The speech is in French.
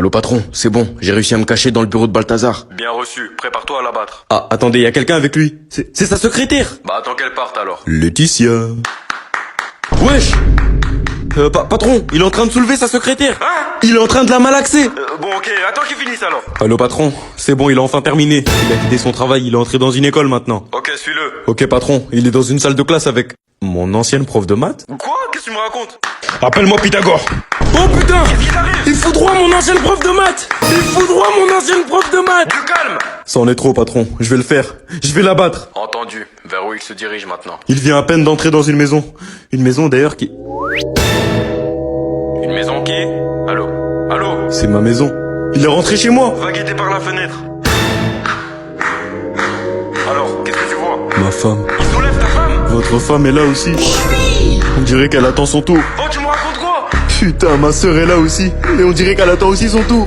Allô patron, c'est bon, j'ai réussi à me cacher dans le bureau de Balthazar. Bien reçu, prépare-toi à l'abattre. Ah, attendez, y a quelqu'un avec lui. C'est sa secrétaire. Bah attends qu'elle parte alors. Laetitia. Wesh. Patron, il est en train de soulever sa secrétaire. Hein? Il est en train de la malaxer. Bon ok, attends qu'il finisse alors. Allô patron, c'est bon, il a enfin terminé. Il a quitté son travail, il est entré dans une école maintenant. Ok, suis-le. Ok patron, il est dans une salle de classe avec mon ancienne prof de maths. Quoi? Qu'est-ce que tu me racontes? Appelle-moi Pythagore. Oh putain, Qu'est-ce qui t'arrive? il fout droit mon ancienne prof de maths. Il fout droit mon ancienne prof de maths. Du calme. Ça en est trop patron, je vais le faire. Je vais l'abattre. Entendu, vers où il se dirige maintenant? Il vient à peine d'entrer dans une maison. Une maison d'ailleurs qui... Une maison qui? Allô? Allô? C'est ma maison. Il est rentré chez moi. Va guetter par la fenêtre. Alors, qu'est-ce que tu vois? Ma femme. Il soulève ta femme? Votre femme est là aussi. On dirait qu'elle attend son tour. Oh, tu me racontes quoi? Putain, ma sœur est là aussi. Et on dirait qu'elle attend aussi son tour.